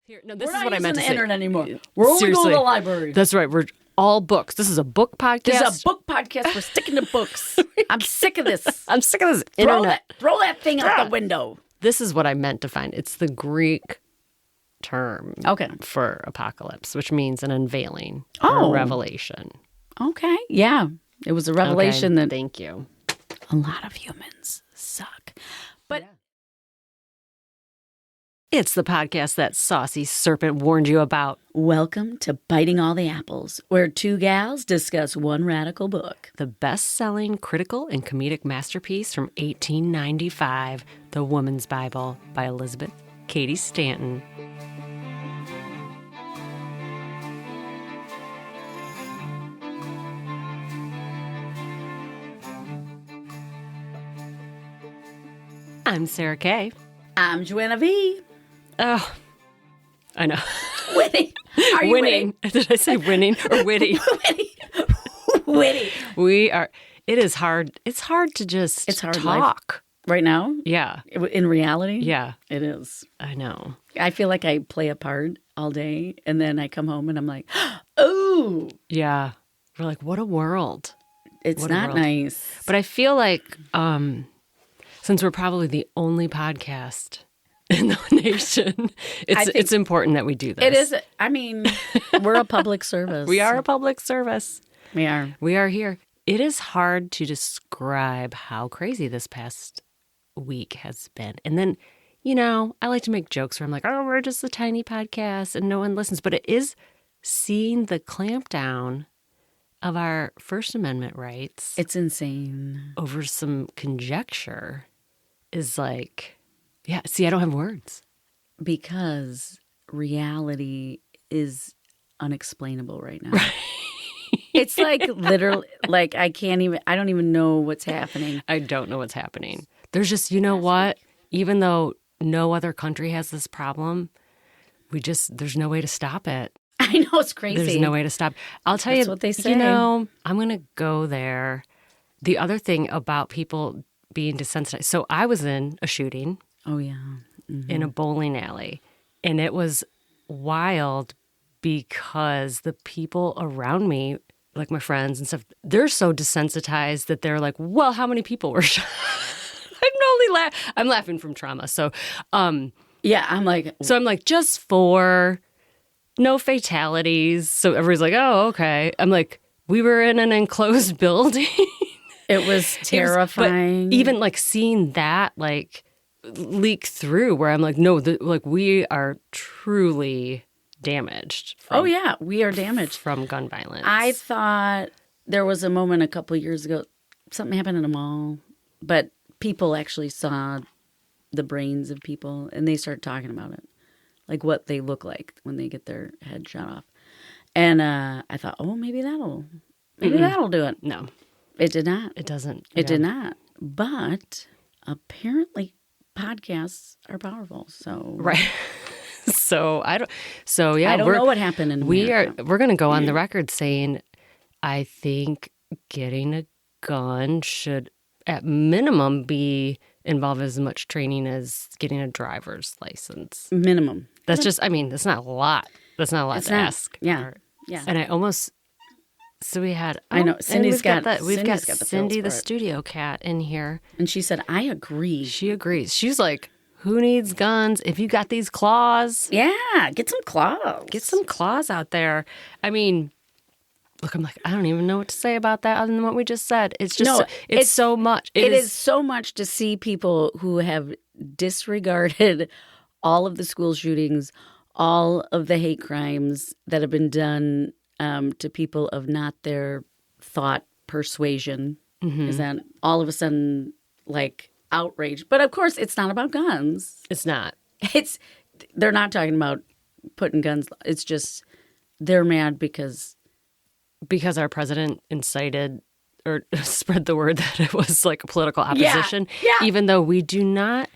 Here, no, this We're is not what I meant to using say. the internet anymore. We're only going to the library. That's right. We're all books. This is a book podcast. This is a book podcast. We're sticking to books. I'm sick of this. I'm sick of this internet. Throw that thing out the window. This is what I meant to find. It's the Greek term for apocalypse, which means an unveiling or a revelation. Okay. Yeah. It was a revelation that Thank you. a lot of humans suck. But It's the podcast that Saucy Serpent warned you about. welcome to Biting All the Apples, where two gals discuss one radical book. The best-selling critical and comedic masterpiece from 1895, The Woman's Bible by Elizabeth Cady Stanton. I'm Sarah Kay. I'm Joanna V. Oh, I know. Winning. Are you winning? Did I say winning or witty? Witty. We are. It is hard. It's hard to just talk. Life. Right now? Yeah. In reality? Yeah. It is. I know. I feel like I play a part all day, and then I come home and I'm like, oh. Yeah. We're like, what a world. It's not nice. But I feel like since we're probably the only podcast in the nation, it's important that we do this. It is. I mean, we're a public service. We are a public service. We are. We are here. It is hard to describe how crazy this past week has been. And then, I like to make jokes where I'm like, oh, we're just a tiny podcast and no one listens. But it is seeing the clampdown of our First Amendment rights. It's insane. Over some conjecture is like, yeah, see, I don't have words. Because reality is unexplainable right now. Right. It's like literally, like I don't even know what's happening. I don't know what's happening. There's just, what? Even though no other country has this problem, there's no way to stop it. I know, it's crazy. There's no way to stop. I'll tell you. That's what they say. I'm going to go there. The other thing about people being desensitized. So I was in a shooting. Oh, yeah. Mm-hmm. In a bowling alley. And it was wild because the people around me, like my friends and stuff, they're so desensitized that they're like, well, how many people were shot? I'm laughing from trauma. So, yeah, I'm like, just 4, no fatalities. So everybody's like, oh, okay. I'm like, we were in an enclosed building. It was terrifying. But even like seeing that, like, leak through where I'm like, no, we are truly damaged. We are damaged from gun violence. I thought there was a moment a couple years ago, something happened in a mall, but people actually saw the brains of people and they started talking about it, like what they look like when they get their head shot off. And I thought, oh, maybe that'll do it. No, it did not. It doesn't. It did not. But apparently podcasts are powerful. So right. I don't know what happened in America. We're going to go on the record saying I think getting a gun should at minimum be involve as much training as getting a driver's license. Minimum. That's just that's not a lot. That's not a lot to ask. Yeah. Yeah. And I almost we had I know Cindy's got Cindy the studio cat in here. And she said, I agree. She agrees. She's like, who needs guns if you got these claws? Yeah, get some claws. Get some claws out there. I mean, look, I'm like, I don't even know what to say about that other than what we just said. It's just, it's so much. It is so much to see people who have disregarded all of the school shootings, all of the hate crimes that have been done to people of not their thought persuasion. Mm-hmm. Is that all of a sudden like outrage? But of course, it's not about guns. It's not. They're not talking about putting guns. It's just they're mad because our president incited or spread the word that it was like a political opposition. Yeah. Even though we do not.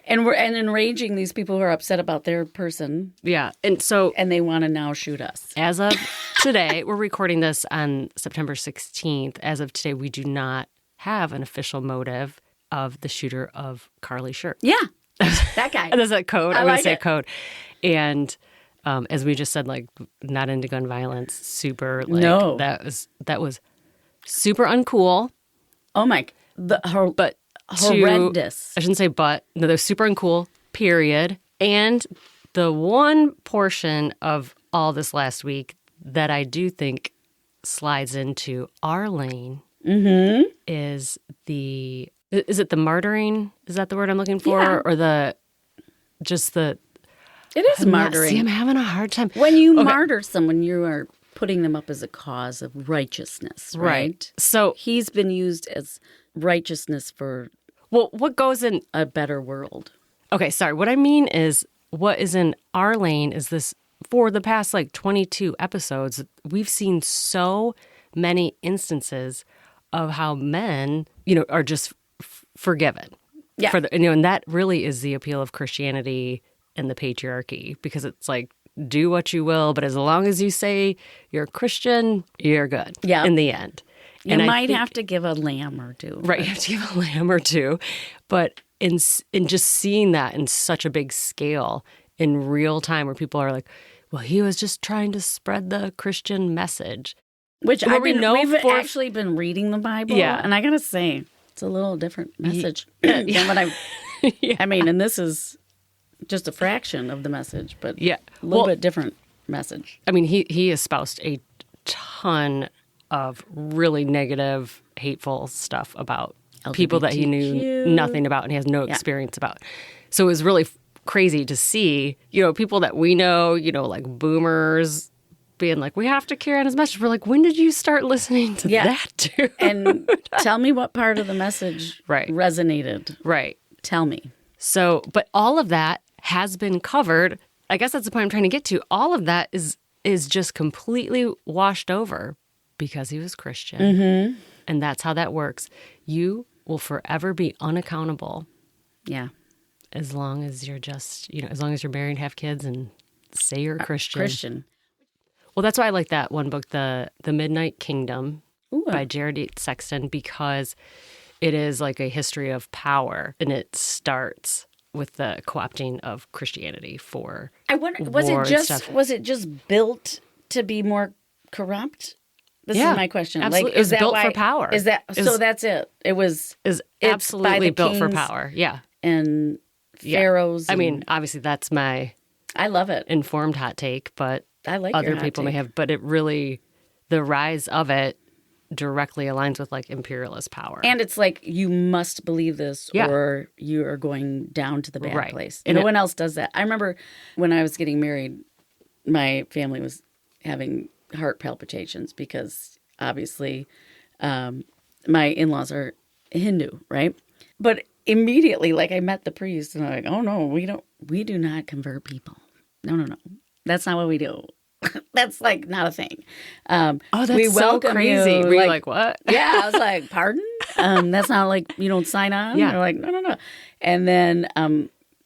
And enraging these people who are upset about their person. Yeah. And they want to now shoot us. As of today, we're recording this on September 16th. As of today, we do not have an official motive of the shooter of Carly Shirt. Yeah. That guy. That's that code. I'm going to say code. And As we just said, like, not into gun violence, super, like, No. that was super uncool. Oh my, But horrendous. I shouldn't say but. No, they're super uncool, period. And the one portion of all this last week that I do think slides into our lane is it the martyring? Is that the word I'm looking for? Yeah. Or It is martyring. See, I'm having a hard time. When you martyr someone, you are putting them up as a cause of righteousness, right? So he's been used as righteousness for what goes in a better world. Okay, sorry. What I mean is what is in our lane is this for the past like 22 episodes, we've seen so many instances of how men, are just forgiven. Yeah. And that really is the appeal of Christianity and the patriarchy, because it's like, do what you will, but as long as you say you're a Christian, you're good. Yeah. In the end. You might have to give a lamb or two. Right, you have to give a lamb or two. But in just seeing that in such a big scale in real time, where people are like, well, he was just trying to spread the Christian message. Which we've actually been reading the Bible. Yeah. And I got to say, it's a little different message than what I mean, and this is just a fraction of the message, but a little bit different message. I mean, he espoused a ton of really negative, hateful stuff about LGBTQ. People that he knew nothing about and he has no experience about. So it was really crazy to see, people that we know, like boomers being like, we have to carry on his message. We're like, when did you start listening to that dude? And tell me what part of the message resonated. Right. Tell me. So, but all of that has been covered. I guess that's the point I'm trying to get to. All of that is just completely washed over because he was Christian. Mm-hmm. And that's how that works. You will forever be unaccountable. Yeah. As long as you're as long as you're married, have kids, and say you're a Christian. Well, that's why I like that one book, The Midnight Kingdom by Jared E. Sexton, because it is like a history of power, and it starts with the co-opting of Christianity for I wonder, was it just built to be more corrupt? This is my question. Absolutely. Like, it was built for power. So that's it. It's absolutely built for power. Yeah. And pharaohs. I mean, obviously that's my I love it. Informed hot take, but I like other people may have. But it really, the rise of it directly aligns with like imperialist power. And it's like, you must believe this or you are going down to the bad place. And no one else does that. I remember when I was getting married, my family was having heart palpitations because obviously my in-laws are Hindu, right? But immediately, like, I met the priest and I'm like, oh no, we do not convert people. No. That's not what we do. That's like not a thing. That's we so crazy. You. Were you like, what? Yeah, I was like, pardon? That's not like you don't sign on? Yeah. They're like, no. And then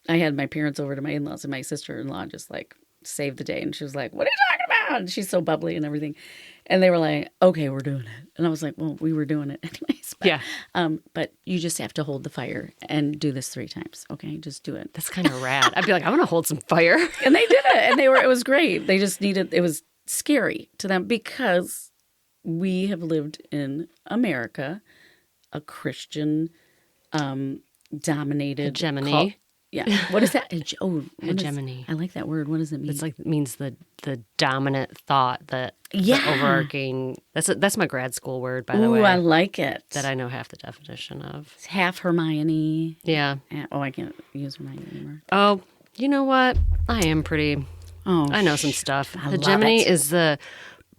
I had my parents over to my in-laws, and my sister-in-law just like saved the day. And she was like, what are you talking about? And she's so bubbly and everything. And they were like, okay, we're doing it. And I was like, well, we were doing it anyways. But, but you just have to hold the fire and do this 3 times. Okay, just do it. That's kind of rad. I'd be like, I want to hold some fire. And they did it. And it was great. They just it was scary to them because we have lived in America, a Christian dominated hegemony. Yeah. What is that? Hegemony. I like that word. What does it mean? It's like, it means the dominant thought, the overarching. That's my grad school word, by the way. Ooh, I like it. That I know half the definition of. It's half Hermione. Yeah. I can't use Hermione anymore. Oh, you know what? I am pretty. I know some stuff. Hegemony is the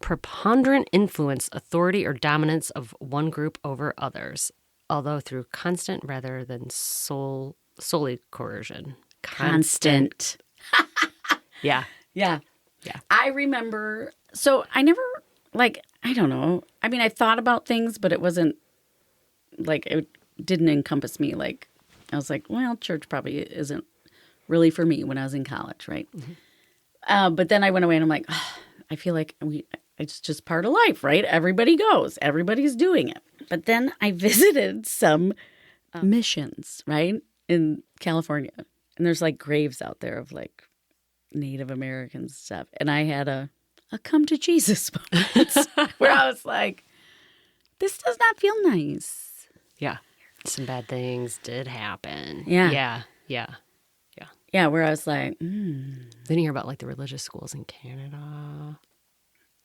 preponderant influence, authority, or dominance of one group over others, although through constant rather than solely coercion. Constant. Yeah. I remember, so I never, like, I don't know. I mean, I thought about things, but it wasn't, like, it didn't encompass me. Like, I was like, well, church probably isn't really for me when I was in college, right? Mm-hmm. But then I went away and I'm like, I feel like it's just part of life, right? Everybody goes. Everybody's doing it. But then I visited some missions, right? In California. And there's like graves out there of like Native American stuff. And I had a come to Jesus moment where I was like, this does not feel nice. Yeah. Some bad things did happen. Yeah. Yeah, where I was like, Then you hear about like the religious schools in Canada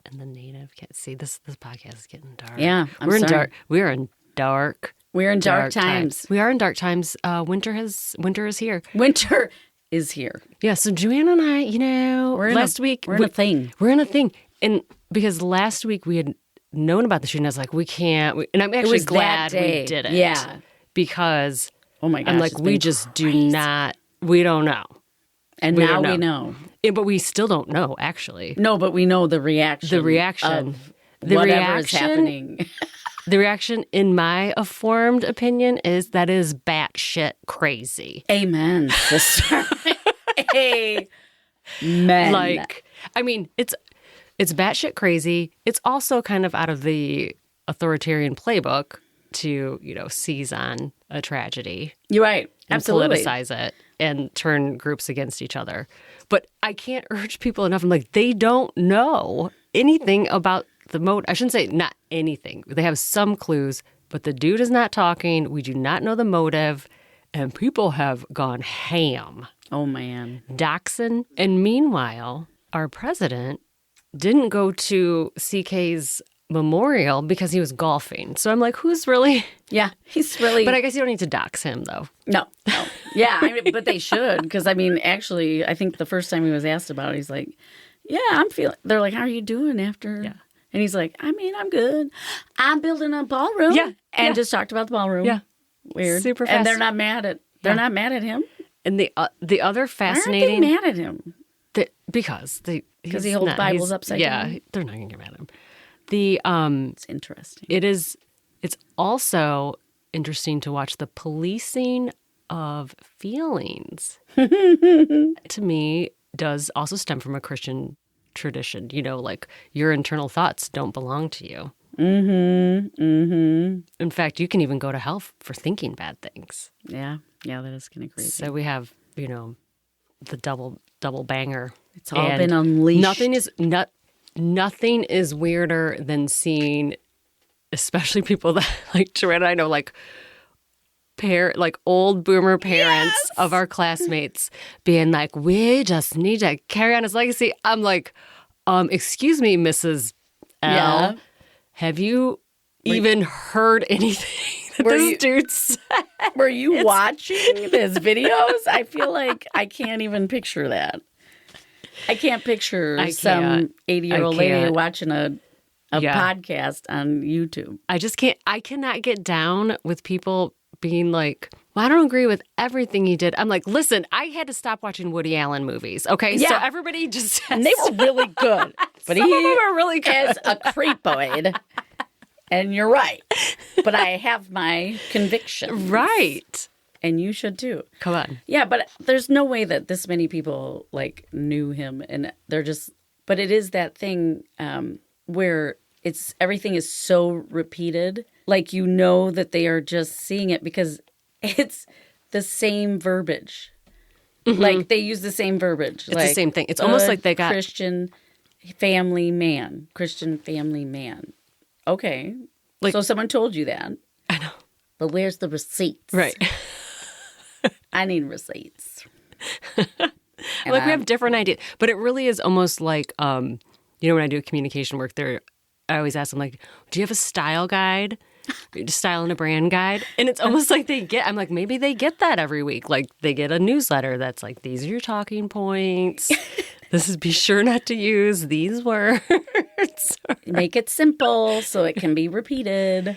and the native kids. See, this podcast is getting dark. Yeah, We're in dark. We're in dark. We're in dark times. We are in dark times. Winter is here. Winter is here. Yeah, so Joanna and I, last week we're in a thing. We're in a thing. And because last week we had known about the shooting, I was like, we can't. And I'm actually glad we did it. Yeah. Because oh my gosh, I'm like, we just do not, we don't know. And now we know. Yeah, but we still don't know, actually. No, but we know the reaction. The reaction. Of whatever is happening. The reaction, in my affirmed opinion, is that is batshit crazy. Amen, sister. Amen. Like, I mean, it's batshit crazy. It's also kind of out of the authoritarian playbook to, seize on a tragedy. You're right. And absolutely. politicize it and turn groups against each other. But I can't urge people enough. I'm like, they don't know anything about the motive. I shouldn't say not anything. They have some clues, but the dude is not talking. We do not know the motive. And people have gone ham. Oh, man. Dachshund. And meanwhile, our president didn't go to CK's memorial because he was golfing. So I'm like, who's really? Yeah, he's really. But I guess you don't need to dox him, though. No. Yeah, but they should. Because, actually, I think the first time he was asked about it, he's like, yeah, I'm feeling. They're like, how are you doing after? Yeah. And he's like, I'm good. I'm building a ballroom. Yeah. And just talked about the ballroom. Yeah. Weird. Super fast. And they're not mad at him. And the other fascinating. Why aren't they mad at him? Because he holds Bibles upside down. Yeah, they're not going to get mad at him. It's interesting. It's also interesting to watch the policing of feelings. To me, does also stem from a Christian tradition. Like your internal thoughts don't belong to you. Mm-hmm. Mm-hmm. In fact, you can even go to hell for thinking bad things. Yeah. Yeah, that is kind of crazy. So we have, the double banger. It's all been unleashed. Nothing is weirder than seeing, especially people that like Joanna, I know, like old boomer parents of our classmates being like, we just need to carry on his legacy. I'm like, excuse me, Mrs. L. Yeah. Have you even heard anything that this dude said? Were you watching his videos? I feel like I can't even picture that. I can't picture some 80-year-old lady watching a podcast on YouTube. I just can't. I cannot get down with people being like, well, I don't agree with everything he did. I'm like, listen, I had to stop watching Woody Allen movies. Okay, yeah. So everybody just and they were really good, but some of them are really good. Is a creepoid. And you're right, but I have my convictions. Right. And you should too. Come on. Yeah, but there's no way that this many people knew him, and they're just. But it is that thing where everything is so repeated, that they are just seeing it because it's the same verbiage. Mm-hmm. They use the same verbiage. It's the same thing. It's almost like they got Christian family man. Okay. So someone told you that. I know. But where's the receipts? Right. I need receipts. We have different ideas. But it really is almost like, when I do communication work there, I always ask them, do you have a style guide? Style and a brand guide? And it's almost like I'm like, maybe they get that every week. They get a newsletter that's like, these are your talking points. Be sure not to use these words. Make it simple so it can be repeated.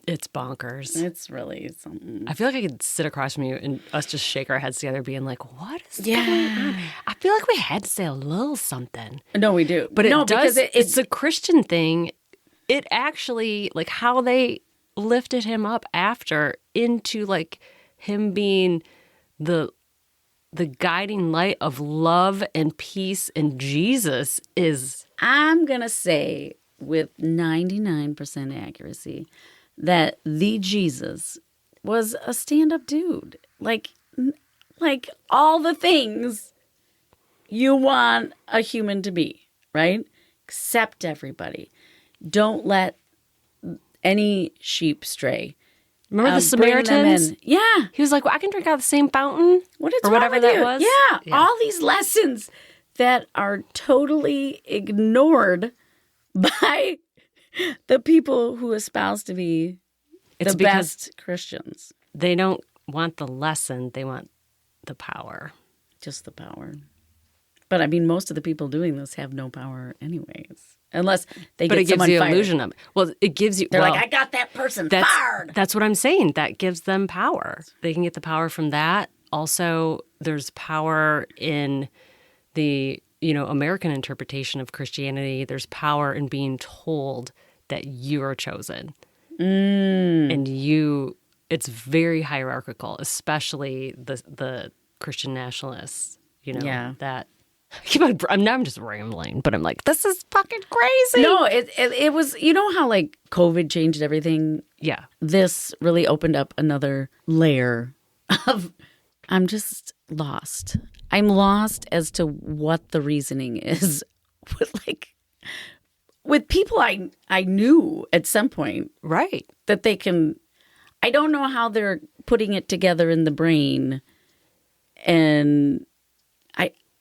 It's bonkers. It's really something. I feel like I could sit across from you and us just shake our heads together being like, what is going on? I feel like we had to say a little something. No, we do. But it's a Christian thing. It actually, how they lifted him up after into, him being the guiding light of love and peace and Jesus is... I'm going to say with 99% accuracy that the Jesus was a stand-up dude. Like all the things you want a human to be, right? Accept everybody. Don't let any sheep stray. Remember the Bring them Samaritans? in. Yeah. He was like, well, I can drink out of the same fountain. What is or wrong whatever with that you? was. Yeah. All these lessons that are totally ignored by the people who espouse to be the best Christians. They don't want the lesson. They want the power. Just the power. But I mean, most of the people doing this have no power anyways. Unless they But get it gives someone the fired. illusion of it. Well, it gives you... They're well, like, I got that person fired. That's what I'm saying. That gives them power. They can get the power from that. Also, there's power in the, American interpretation of Christianity. There's power in being told that you are chosen. And it's very hierarchical, especially the Christian nationalists, that... I'm just rambling, but I'm like, this is fucking crazy. No, it was, how like COVID changed everything? Yeah. This really opened up another layer of, I'm just lost. I'm lost as to what the reasoning is with people I knew at some point. Right. That they can, I don't know how they're putting it together in the brain, and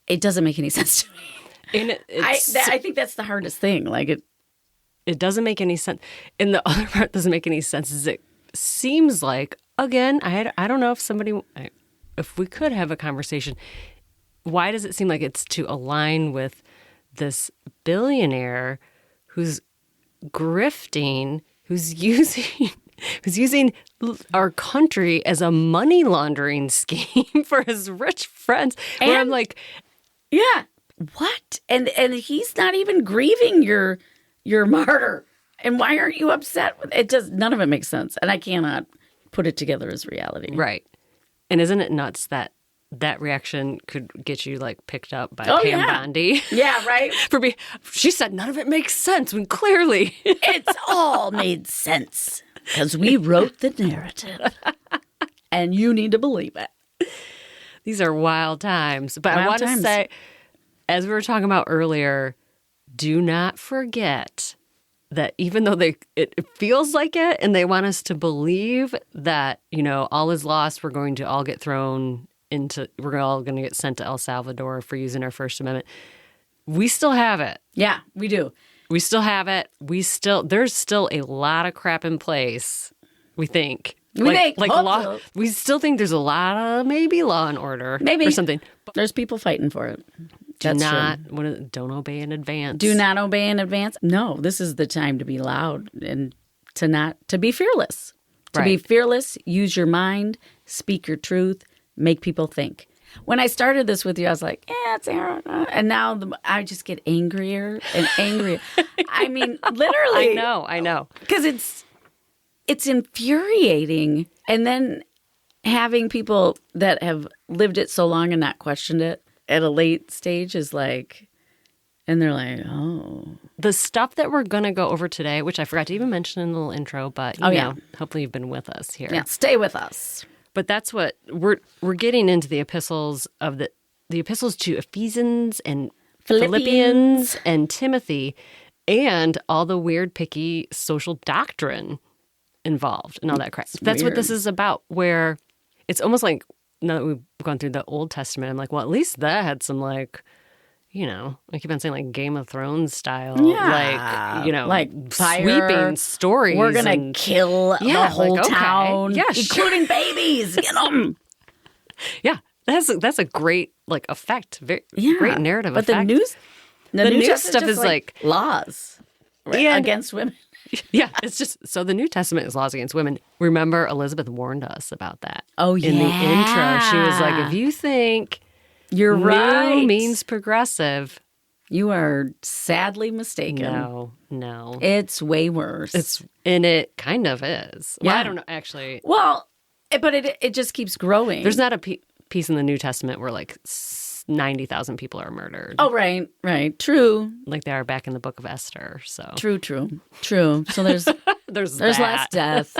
it doesn't make any sense to me. And I think that's the hardest thing. Like it doesn't make any sense. And the other part doesn't make any sense is it seems like, again, I don't know if we could have a conversation. Why does it seem like it's to align with this billionaire who's grifting, who's using our country as a money laundering scheme for his rich friends? Where I'm like, yeah, what? And he's not even grieving your martyr. And why aren't you upset with it? None of it makes sense. And I cannot put it together as reality. Right. And isn't it nuts that reaction could get you like picked up by Pam Bondi? Yeah, right. She said none of it makes sense when clearly it's all made sense because we wrote the narrative, and you need to believe it. These are wild times. But I want to say, as we were talking about earlier, do not forget that even though it feels like it and they want us to believe that, all is lost, we're going to all get thrown into, we're all going to get sent to El Salvador for using our First Amendment. We still have it. Yeah, we do. We still have it. There's still a lot of crap in place, we think. We still think there's a lot of maybe law and order or something. But there's people fighting for it. Don't obey in advance. Do not obey in advance. No, this is the time to be loud and to be fearless. To be fearless, use your mind, speak your truth, make people think. When I started this with you, I was like, it's Aaron. And now I just get angrier and angrier. I mean, literally. I know. Because it's infuriating. And then having people that have lived it so long and not questioned it at a late stage is like, and they're like, oh. The stuff that we're going to go over today, which I forgot to even mention in the little intro, but hopefully you've been with us here. Yeah, stay with us. But that's what we're getting into the epistles of the epistles to Ephesians and Phillipians and Timothy, and all the weird, picky social doctrine involved and all that crap. That's what this is about, where it's almost like, now that we've gone through the Old Testament, I'm like, well, at least that had some like, I keep on saying like Game of Thrones style, like fire, sweeping stories. We're going to kill the whole town, including sure. babies. Get them. Yeah, that's a great like effect. Great narrative but effect. But the new stuff is like laws against women. Yeah, it's just so the New Testament is laws against women. Remember, Elizabeth warned us about that. Oh, yeah. In the intro, she was like, if you think you're right means progressive, you are sadly mistaken. No. It's way worse. It kind of is. Well, Yeah. I don't know, actually. Well, but it just keeps growing. There's not a piece in the New Testament where like 90,000 people are murdered. Oh, right. True. Like they are back in the book of Esther. So True. So there's there's less death,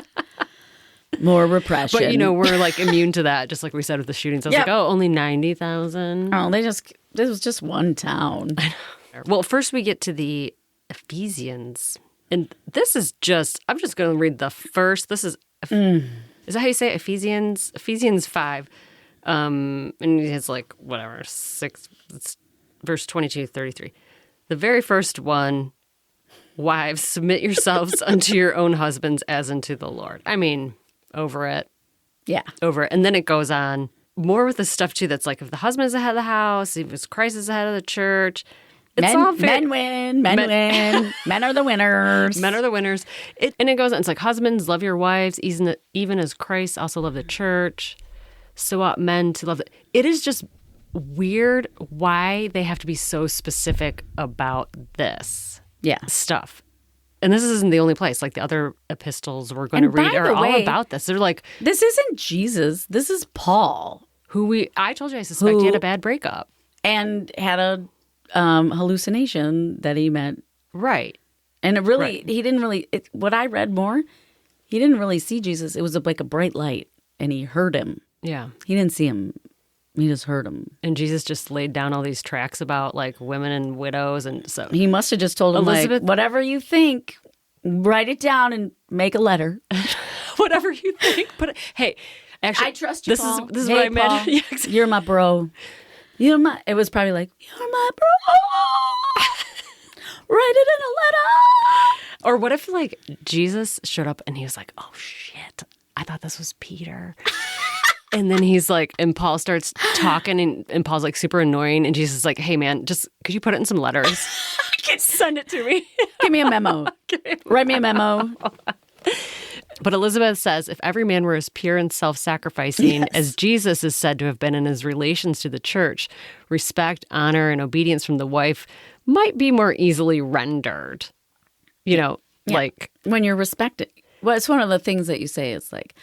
more repression. But we're like immune to that, just like we said with the shootings. I was like, only 90,000. Oh, This was just one town. Well, first we get to the Ephesians. And this is just, I'm just going to read the first. This is that how you say it? Ephesians? Ephesians 5. And it's like, whatever, 6, it's verse 22, 33. The very first one, wives, submit yourselves unto your own husbands as unto the Lord. I mean, over it. Yeah. Over it. And then it goes on more with the stuff, too, that's like if the husband is the head of the house, if Christ is the head of the church. It's all men win. Men win. Men are the winners. Men are the winners. And it goes on. It's like, husbands, love your wives, even as Christ also loved the church. So ought men to love it is just weird why they have to be so specific about this stuff. And this isn't the only place. Like the other epistles we're going to read are all about this. They're like, this isn't Jesus. This is Paul. I told you I suspect he had a bad breakup. And had a hallucination that he met. Right. And he didn't really, what I read more, he didn't really see Jesus. It was like a bright light and he heard him. Yeah. He didn't see him. He just heard him. And Jesus just laid down all these tracts about like women and widows. And so he must have just told him, Elizabeth, like, whatever you think, write it down and make a letter. Whatever you think. But hey, actually, I trust you, Paul. This is what I meant. Yeah, exactly. You're my bro. It was probably like, you're my bro. Write it in a letter. Or what if like Jesus showed up and he was like, oh shit, I thought this was Peter. And then he's like, and Paul starts talking and Paul's like super annoying. And Jesus is like, hey man, just could you put it in some letters? Send it to me. Give me a memo. Write me a memo. But Elizabeth says, if every man were as pure and self-sacrificing as Jesus is said to have been in his relations to the church, respect, honor, and obedience from the wife might be more easily rendered. Like when you're respected. Well, it's one of the things that you say. It's like,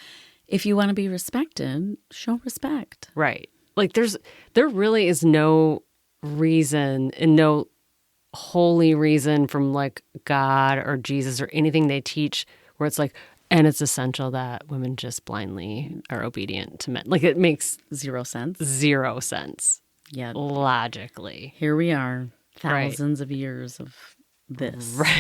if you want to be respected, show respect. Right. Like there really is no reason and no holy reason from like God or Jesus or anything they teach where it's like, and it's essential that women just blindly are obedient to men. Like it makes zero sense. Zero sense. Yeah. Logically. Here we are, thousands of years of this. Right.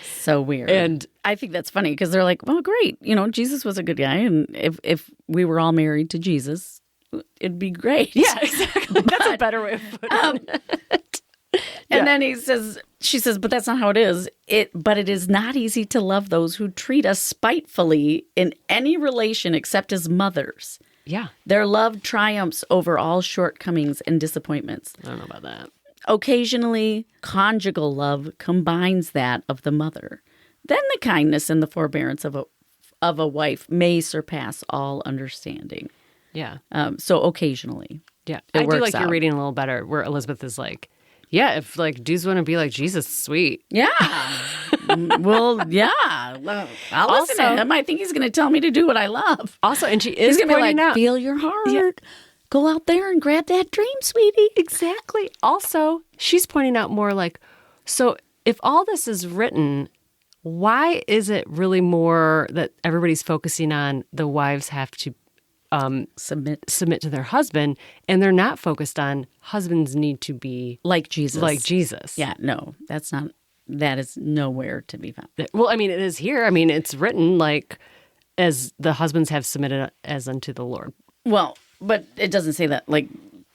So weird. And I think that's funny because they're like, well, great. Jesus was a good guy. And if we were all married to Jesus, it'd be great. Yeah, exactly. That's a better way of putting it. And then she says, but that's not how it is. But it is not easy to love those who treat us spitefully in any relation except as mothers. Yeah. Their love triumphs over all shortcomings and disappointments. I don't know about that. Occasionally, conjugal love combines that of the mother. Then the kindness and the forbearance of a wife may surpass all understanding. Yeah. So occasionally. Yeah. I do like you're reading a little better where Elizabeth is like, yeah, if like dudes want to be like Jesus, sweet. Yeah. Well, yeah. Well, I'll listen to him. I think he's going to tell me to do what I love. Also, and she is going to be like, out, feel your heart. Yeah. Go out there and grab that dream, sweetie. Exactly. Also, she's pointing out more like, so if all this is written, why is it really more that everybody's focusing on the wives have to submit to their husband, and they're not focused on husbands need to be like Jesus. Like Jesus. Yeah, no, that is nowhere to be found. Well, I mean, it is here. I mean, it's written like as the husbands have submitted as unto the Lord. Well, but it doesn't say that. Like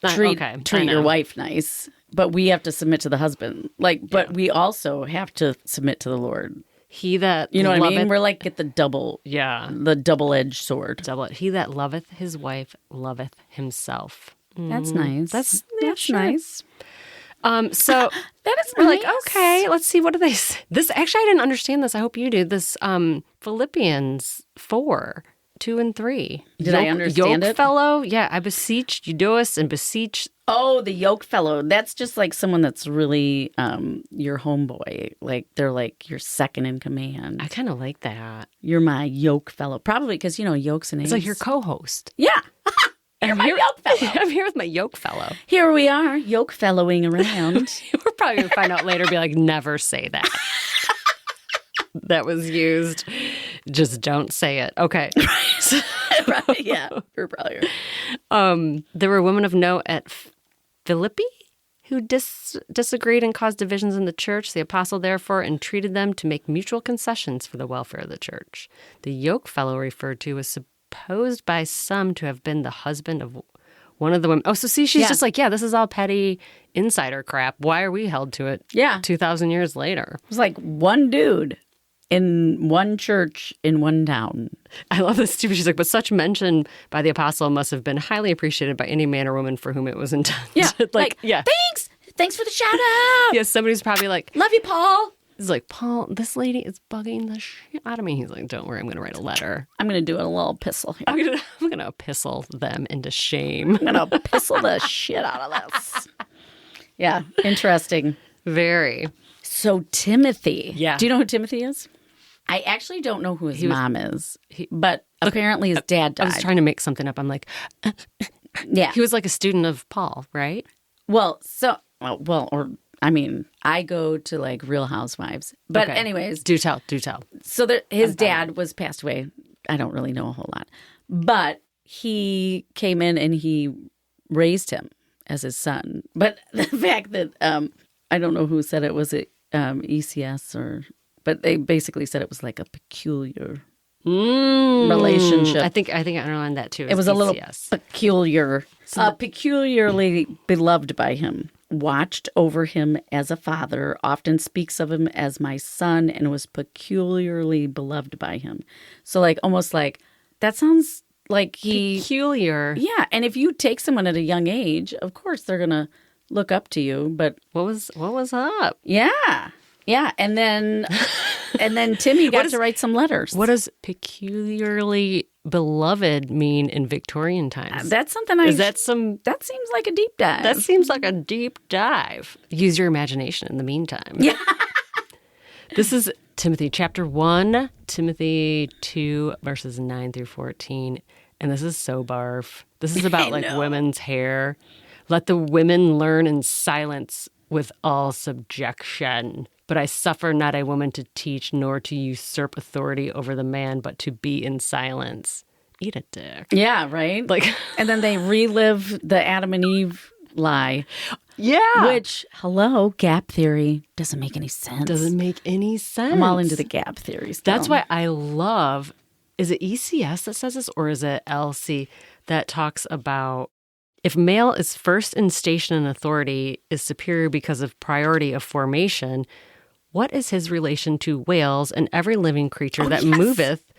treat your wife nice, but we have to submit to the husband. But we also have to submit to the Lord. He that what I mean? loveth, We're like get the double-edged sword. He that loveth his wife loveth himself. That's nice. That's sure. Nice. So that is we're nice. like, okay, let's see. What do they say? This actually, I didn't understand this. I hope you do. This Phillipians 4:2 and 3. Did I understand it? Yoke fellow, yeah. I beseech Eudoas and beseech. Oh, the yoke fellow. That's just like someone that's really your homeboy. Like they're like your second in command. I kind of like that. You're my yoke fellow. Probably because yokes and eggs. It's like your co-host. Yeah. You're my yoke fellow. I'm here with my yoke fellow. Here we are, yoke fellowing around. We're probably going to find out later, be like, never say that. That was used. Just don't say it. Okay. Yeah, you're probably right. There were women of note at Philippi who disagreed and caused divisions in the church. The apostle, therefore, entreated them to make mutual concessions for the welfare of the church. The yoke fellow referred to was supposed by some to have been the husband of one of the women. Oh, so see, she's just like, yeah, this is all petty insider crap. Why are we held to it 2,000 years later? It was like one dude in one church in one town. I love this too. She's like, but such mention by the apostle must have been highly appreciated by any man or woman for whom it was intended. Yeah. Yeah. Thanks for the shout out. Yeah, somebody's probably like, love you, Paul. He's like, Paul, this lady is bugging the shit out of me. He's like, don't worry, I'm going to write a letter. I'm going to do a little epistle here. I'm going to epistle them into shame. I'm going to epistle the shit out of this. Yeah, interesting. Very. So Timothy. Yeah. Do you know who Timothy is? I actually don't know who his mom is, but apparently his dad died. I was trying to make something up. I'm like, yeah. He was like a student of Paul, right? I go to like Real Housewives. But Okay. anyways. Do tell. So his dad was passed away. I don't really know a whole lot. But he came in and he raised him as his son. But the fact that, I don't know who said it, was it ECS or... But they basically said it was like a peculiar relationship. I think I underlined that too. It was a little peculiar. Peculiarly beloved by him. Watched over him as a father. Often speaks of him as my son, and was peculiarly beloved by him. So like almost like that sounds like peculiar. Yeah, and if you take someone at a young age, of course they're gonna look up to you. But what was up? Yeah, and then Timmy got to write some letters. What does peculiarly beloved mean in Victorian times? That's something that seems like a deep dive. That seems like a deep dive. Use your imagination in the meantime. Yeah. This is Timothy chapter 1, Timothy 2, verses 9 through 14. And this is so barf. This is about like women's hair. Let the women learn in silence with all subjection. But I suffer not a woman to teach, nor to usurp authority over the man, but to be in silence. Eat a dick. Yeah, right? And then they relive the Adam and Eve lie. Yeah. Which, gap theory. Doesn't make any sense. Doesn't make any sense. I'm all into the gap theories. That's why I love, is it ECS that says this, or is it LC that talks about if male is first in station and authority, is superior because of priority of formation, what is his relation to whales and every living creature that moveth,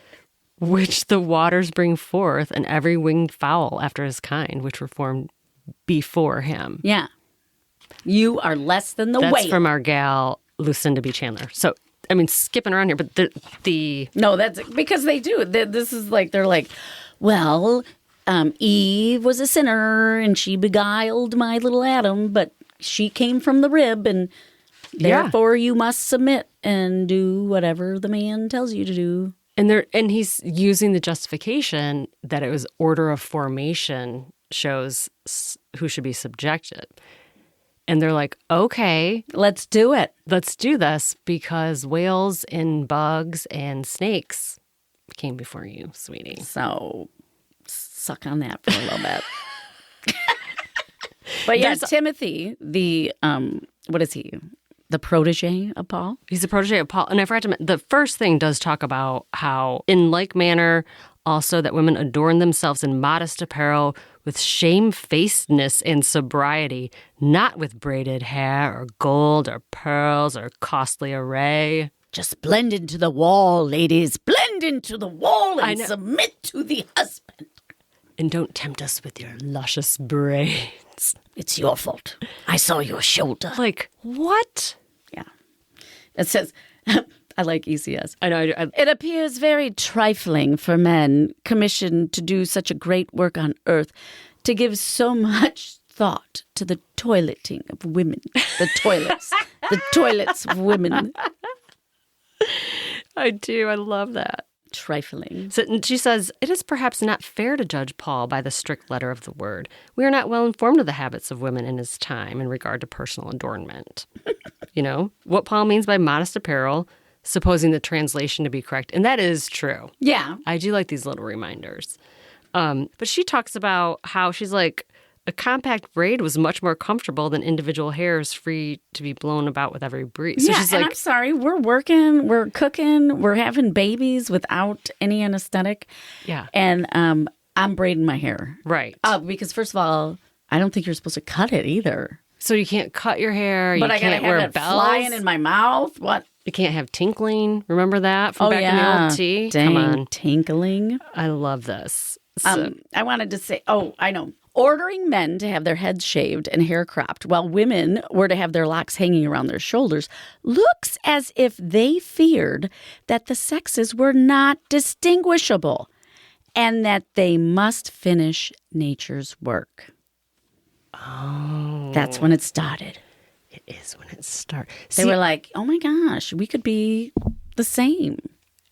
which the waters bring forth, and every winged fowl after his kind, which were formed before him? Yeah. You are less than the whale. That's from our gal, Lucinda B. Chandler. So, I mean, skipping around here, but the... No, that's because they do. This is like, they're like, well... Eve was a sinner and she beguiled my little Adam, but she came from the rib, and therefore you must submit and do whatever the man tells you to do. And he's using the justification that it was order of formation shows who should be subjected. And they're like, okay, let's do it. Let's do this because whales and bugs and snakes came before you, sweetie. So... suck on that for a little bit. But yeah, Timothy, the what is he? The protege of Paul? He's the protege of Paul. And I forgot to mention, the first thing does talk about how, in like manner, also that women adorn themselves in modest apparel with shamefacedness and sobriety, not with braided hair or gold or pearls or costly array. Just blend into the wall, ladies. Blend into the wall and submit to the husband. And don't tempt us with your luscious braids. It's your fault. I saw your shoulder. Like, what? Yeah. It says, I like ECS. I know. It appears very trifling for men commissioned to do such a great work on earth to give so much thought to the toileting of women. The toilets of women. I do. I love that. Trifling. So she says, it is perhaps not fair to judge Paul by the strict letter of the word. We are not well informed of the habits of women in his time in regard to personal adornment. You know, what Paul means by modest apparel, supposing the translation to be correct. And that is true. Yeah. I do like these little reminders. But she talks about how she's like, a compact braid was much more comfortable than individual hairs free to be blown about with every breeze. So yeah, she's and like, I'm sorry, we're working, we're cooking, we're having babies without any anesthetic. yeah, And I'm braiding my hair. right. Because first of all, I don't think you're supposed to cut it either. So you can't cut your hair. But you I gotta can't have wear it bells. flying in my mouth. What? You can't have tinkling. Remember that from back in the old tea? Dang, Come on. tinkling. I love this. So, I wanted to say, I know. Ordering men to have their heads shaved and hair cropped while women were to have their locks hanging around their shoulders looks as if they feared that the sexes were not distinguishable and that they must finish nature's work. oh. That's when it started. It is when it starts. They were like, oh my gosh, we could be the same.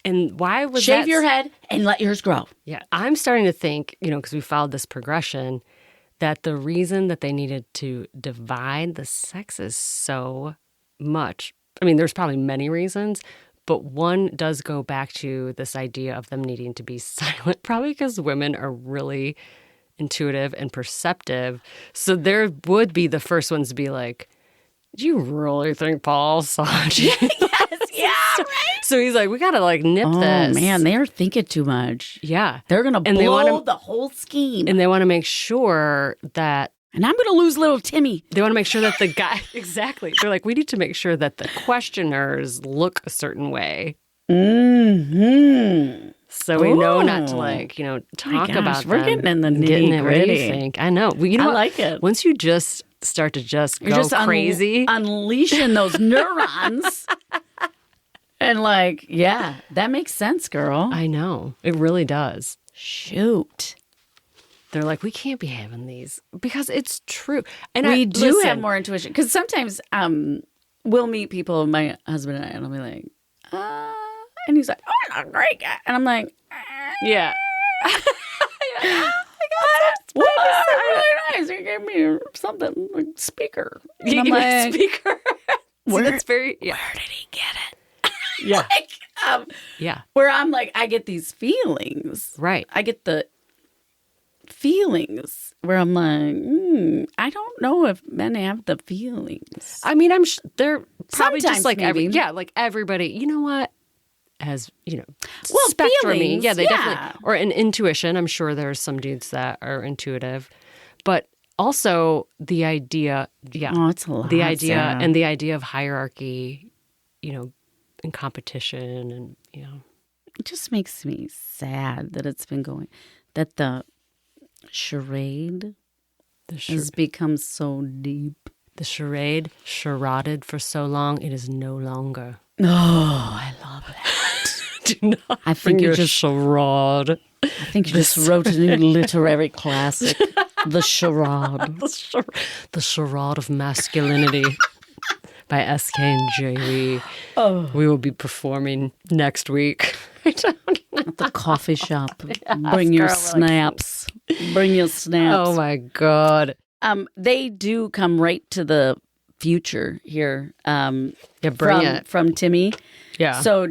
And why was Shave that? your head and let yours grow. Yeah, I'm starting to think, because we followed this progression, that the reason that they needed to divide the sexes so much, I mean, there's probably many reasons, but one does go back to this idea of them needing to be silent, probably because women are really intuitive and perceptive. So there would be the first ones to be like, do you really think Paul saw you? Yeah, right. So he's like, we got to like nip this. Oh, man, they're thinking too much. Yeah. They're going to And they blow wanna- the whole scheme. And they want to make sure that And I'm going to lose little Timmy. they want to make sure that the guy, exactly. They're like, we need to make sure that the questioners look a certain way. Mm-hmm. So we know not to Oh. talk gosh, about we're them. getting in the Getting it. What do you nitty-gritty. think? I know. Well, you know I what? like it. Once you just start to just You're go just crazy. unleashing those neurons. And that makes sense, girl. I know. It really does. Shoot. They're like, we can't be having these because it's true. And We do listen, have more intuition. Because sometimes we'll meet people, my husband and I, and I'll be like, and he's like, oh, I'm a great guy. And I'm like, Yeah. really nice. He gave me something, like speaker. And You I'm give me a like, speaker. See, Where- that's very, yeah. where did he get it? Yeah. Yeah. Where I'm like, I get these feelings. Right. I get the feelings where I'm like, I don't know if men have the feelings. I mean, they're probably Sometimes just like maybe. like everybody. You know what? As Well, spectrum. feelings, Yeah, they yeah. definitely or an intuition. I'm sure there's some dudes that are intuitive, but also the idea. Yeah, Oh, it's a lot. the idea Sarah. and the idea of hierarchy. And competition, and It just makes me sad that it's been going, that the charade has become so deep. the charaded for so long, it is no longer. Oh, I love it. Do not I think bring you your just charade. I think you just wrote a new literary classic, The Charade. The charade of masculinity. By SK and JV. Oh. We will be performing next week. I don't know. At the coffee shop. Bring your girl, snaps. Bring your snaps. Oh my God. They do come right to the future here. Yeah, bring it. From Timmy. Yeah. So,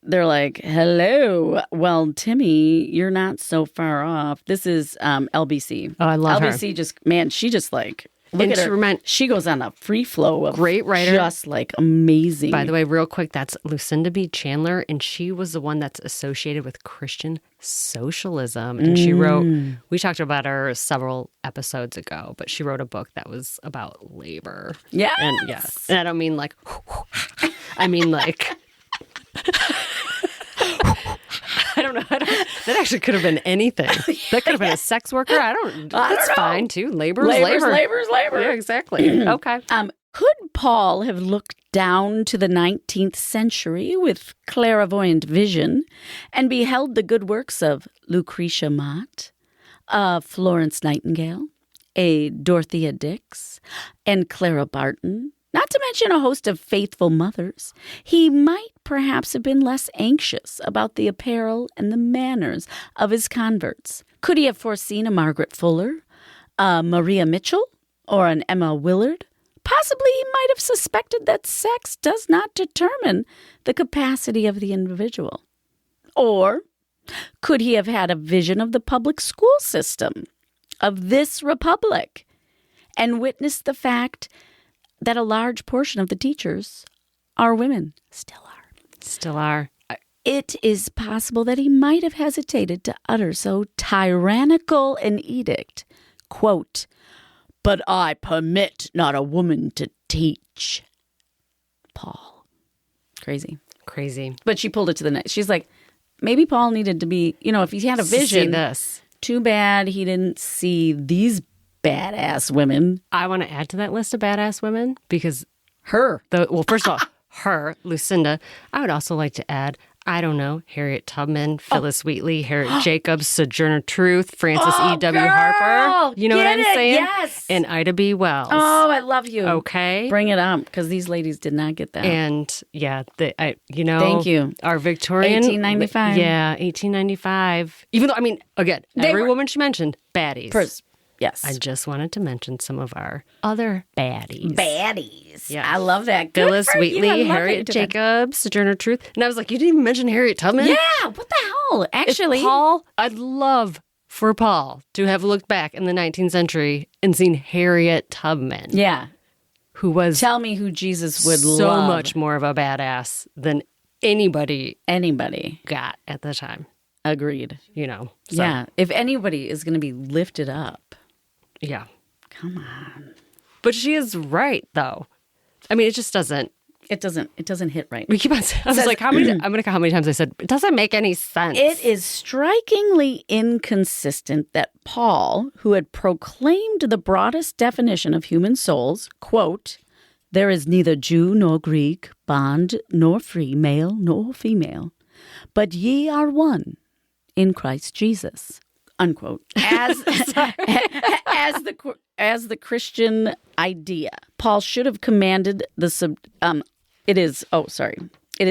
they're like, hello. Well, Timmy, you're not so far off. This is LBC. Oh, I love her. LBC she just like, look And at her. She goes on a free flow of Great writer. just like amazing. By the way, real quick, that's Lucinda B. Chandler, and she was the one that's associated with Christian socialism. And she wrote, we talked about her several episodes ago, but she wrote a book that was about labor. Yes. And yes. And I don't mean like, I mean like, I don't know. That actually could have been anything. That could have been a sex worker. That's know. fine too. Labor is labor. Labor's labor. Yeah, exactly. Okay. Could Paul have looked down to the 19th century with clairvoyant vision and beheld the good works of Lucretia Mott, Florence Nightingale, a Dorothea Dix, and Clara Barton, not to mention a host of faithful mothers, he might perhaps have been less anxious about the apparel and the manners of his converts. Could he have foreseen a Margaret Fuller, a Maria Mitchell, or an Emma Willard? Possibly he might have suspected that sex does not determine the capacity of the individual. Or Could he have had a vision of the public school system of this republic and witnessed the fact that a large portion of the teachers are women? Still are. It is possible that he might have hesitated to utter so tyrannical an edict, quote, "But I permit not a woman to teach." Paul. Crazy. But she pulled it to the next. She's like, maybe Paul needed to be, if he had a vision. See this. Too bad he didn't see these badass women. I want to add to that list of badass women because Her. first of all, her, Lucinda. I would also like to add, I don't know, Harriet Tubman, Phyllis Wheatley, Harriet Jacobs, Sojourner Truth, Frances E.W. Harper. You know what I'm saying? Yes. And Ida B. Wells. Oh, I love you. Okay. Bring it up, because these ladies did not get that. And yeah, Thank you. Our Victorian 1895. Yeah, 1895. Even though, again, every woman she mentioned, baddies. Yes. I just wanted to mention some of our other baddies. Yeah. I love that. Good Phyllis for you. I Wheatley, love that Harriet you did that. Jacobs, Sojourner Truth. And I was like, you didn't even mention Harriet Tubman? Yeah, what the hell? Actually, I'd love for Paul to have looked back in the 19th century and seen Harriet Tubman. Yeah. Who was Tell me who Jesus would so love. much more of a badass than anybody got at the time. Agreed. So. Yeah. If anybody is going to be lifted up. Yeah. Come on. But she is right, though. It just doesn't. It doesn't hit right. We keep on saying, I was like, I'm going to count how many times I said, it doesn't make any sense. It is strikingly inconsistent that Paul, who had proclaimed the broadest definition of human souls, quote, "There is neither Jew nor Greek, bond nor free, male nor female, but ye are one in Christ Jesus," unquote, as the Christian idea. Paul should have commanded It is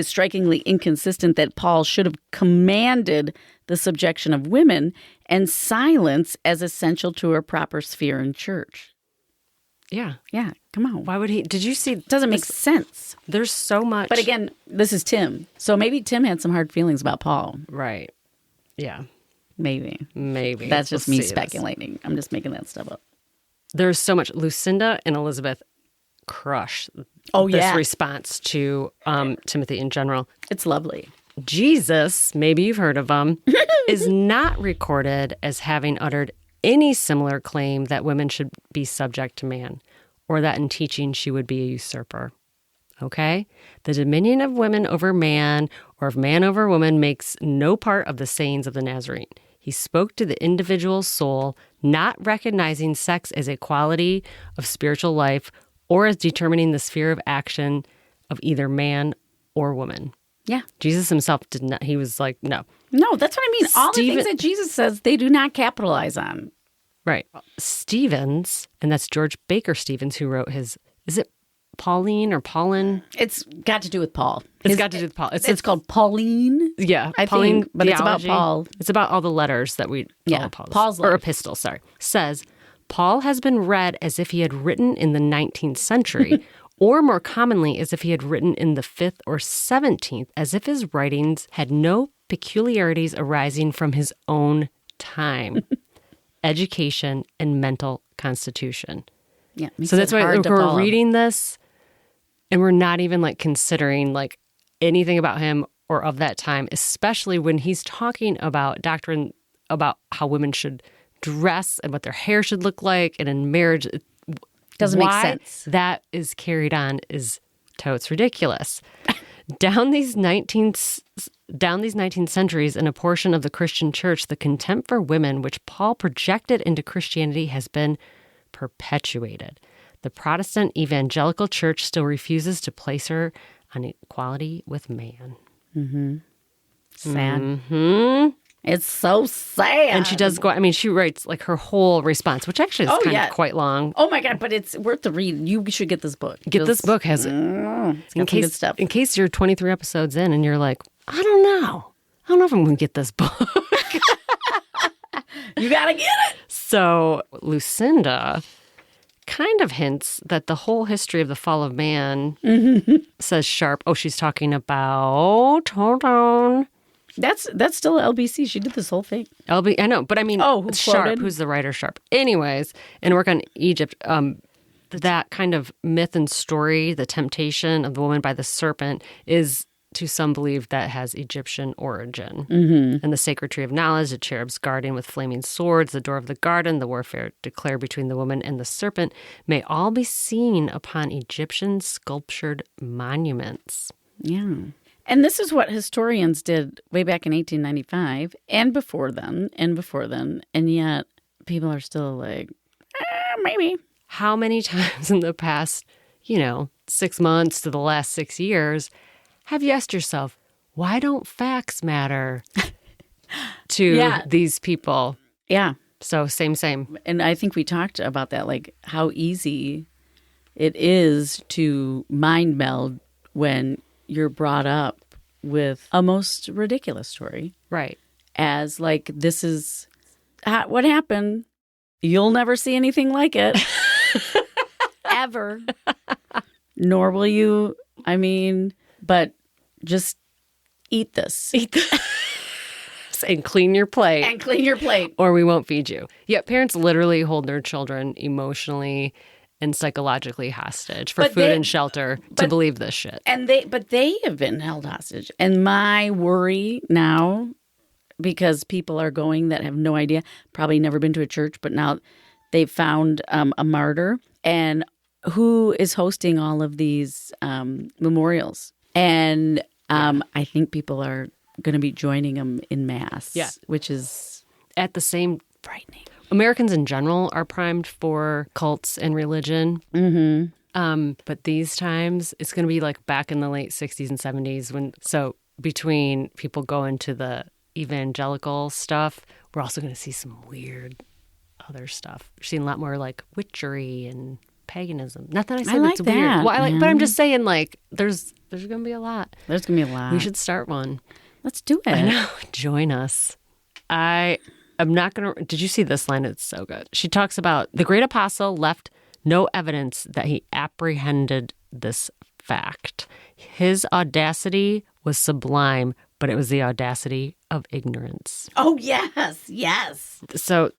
strikingly inconsistent that Paul should have commanded the subjection of women and silence as essential to a proper sphere in church. Yeah. Yeah, come on. Why would he? Did you see? It doesn't make sense. There's so much. But again, this is Tim. So maybe Tim had some hard feelings about Paul. Right. Yeah. Maybe. That's just me speculating. I'm just making that stuff up. There's so much. Lucinda and Elizabeth crush this response to Timothy in general. It's lovely. Jesus, maybe you've heard of him, is not recorded as having uttered any similar claim that women should be subject to man, or that in teaching she would be a usurper. Okay? The dominion of women over man, or of man over woman, makes no part of the sayings of the Nazarene. He spoke to the individual soul, not recognizing sex as a quality of spiritual life or as determining the sphere of action of either man or woman. Yeah. Jesus himself did not. He was like, no. No, that's what I mean. All the things that Jesus says, they do not capitalize on. Right. Stevens, and that's George Baker Stevens who wrote his, is it Pauline or Paulin? It's got to do with Paul. It's got to do with Paul. It's called Pauline. Yeah, I Pauline think, but theology. it's about Paul. It's about all the letters that we Paul's or epistles. Sorry, says Paul has been read as if he had written in the 19th century, or more commonly as if he had written in the 5th or 17th, as if his writings had no peculiarities arising from his own time, education, and mental constitution. Yeah, so that's why we're reading this. And we're not even considering anything about him or of that time, especially when he's talking about doctrine about how women should dress and what their hair should look like. And in marriage, doesn't make sense. That is carried on is totes ridiculous. Down these 19th centuries in a portion of the Christian church, the contempt for women which Paul projected into Christianity has been perpetuated. The Protestant evangelical church still refuses to place her on equality with man. Mm-hmm. Sad. Mm-hmm. It's so sad. And she does go, she writes her whole response, which actually is kind of quite long. Oh my God, but it's worth the read. You should get this book. This book has it. It's got some good stuff. In case you're 23 episodes in and you're like, I don't know if I'm going to get this book. You got to get it. So Lucinda kind of hints that the whole history of the fall of man says Sharp. Oh, she's talking about, hold on. That's still LBC. She did this whole thing. I know, but I mean, who Sharp, quoted? who's the writer Sharp. Anyways, in work on Egypt, that kind of myth and story, the temptation of the woman by the serpent, is to some believe that has Egyptian origin. Mm-hmm. And the sacred tree of knowledge, the cherubs guarding with flaming swords, the door of the garden, the warfare declared between the woman and the serpent, may all be seen upon Egyptian sculptured monuments. Yeah. And this is what historians did way back in 1895 and before then. And yet people are still like, maybe. How many times in the past, 6 months to the last 6 years, have you asked yourself, why don't facts matter to these people? Yeah. So same. And I think we talked about that, like how easy it is to mind meld when you're brought up with a most ridiculous story. Right. As like, this is what happened. You'll never see anything like it. Ever. Nor will you, but just eat this. And clean your plate. Or we won't feed you. Yeah, parents literally hold their children emotionally and psychologically hostage for food and shelter to believe this shit. But they have been held hostage. And my worry now, because people are going that have no idea, probably never been to a church, but now they've found a martyr, and who is hosting all of these memorials. And I think people are going to be joining them in mass, which is at the same frightening. Americans in general are primed for cults and religion. Mm-hmm. But these times, it's going to be like back in the late 60s and 70s. So between people going to the evangelical stuff, we're also going to see some weird other stuff. We're seeing a lot more like witchery and paganism. Not that I say that's weird. Well, but I'm just saying, like, there's going to be a lot. There's going to be a lot. We should start one. Let's do it. I know. Join us. I'm not going to... Did you see this line? It's so good. She talks about the great apostle left no evidence that he apprehended this fact. His audacity was sublime, but it was the audacity of ignorance. Oh, yes. So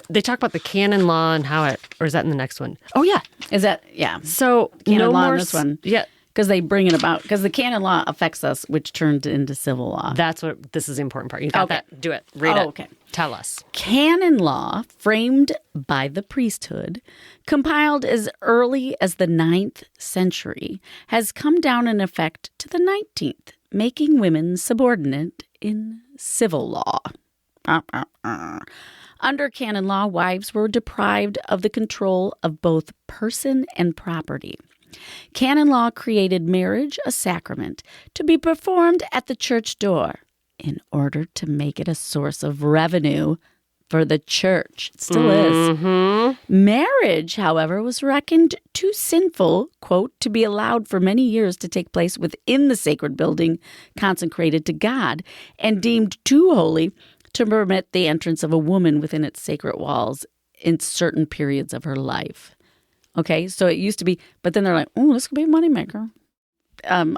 they talk about the canon law and how it... Or is that in the next one? Oh, yeah. Is that... Yeah. So canon law in this one. Yeah. Because they bring it about, because the canon law affects us, which turned into civil law. This is the important part. You got that? Do it. Read it. Okay. Tell us. Canon law, framed by the priesthood, compiled as early as the 9th century, has come down in effect to the 19th, making women subordinate in civil law. Under canon law, wives were deprived of the control of both person and property. Canon law created marriage a sacrament to be performed at the church door in order to make it a source of revenue for the church. It still is. Marriage, however, was reckoned too sinful, quote, to be allowed for many years to take place within the sacred building consecrated to God, and deemed too holy to permit the entrance of a woman within its sacred walls in certain periods of her life. Okay, so it used to be, but then they're like, oh, this could be a moneymaker.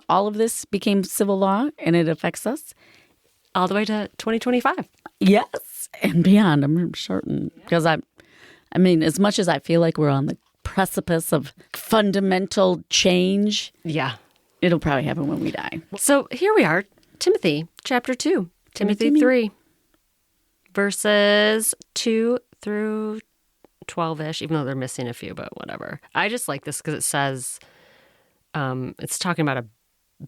All of this became civil law, and it affects us. All the way to 2025. Yes, and beyond, I'm certain. Because as much as I feel like we're on the precipice of fundamental change, it'll probably happen when we die. So here we are, Timothy, chapter 2, Timothy 3, verses 2 through 12-ish, even though they're missing a few, but whatever. I just like this because it says, it's talking about a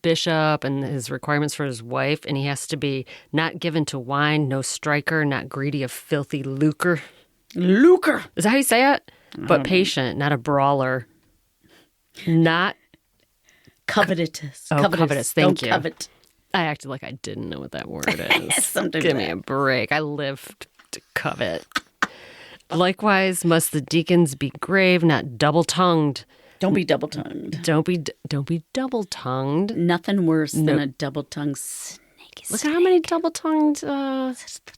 bishop and his requirements for his wife, and he has to be not given to wine, no striker, not greedy of filthy lucre. Lucre! Is that how you say it? But patient, not a brawler. Not... Covetous. Covetous. Thank you. Covet. I acted like I didn't know what that word is. Sometimes Give me a break. I lived to covet. Likewise, must the deacons be grave, not double-tongued. Don't be double-tongued. Don't be double-tongued. Nothing worse than a double-tongued snaky. Look at how many double-tongued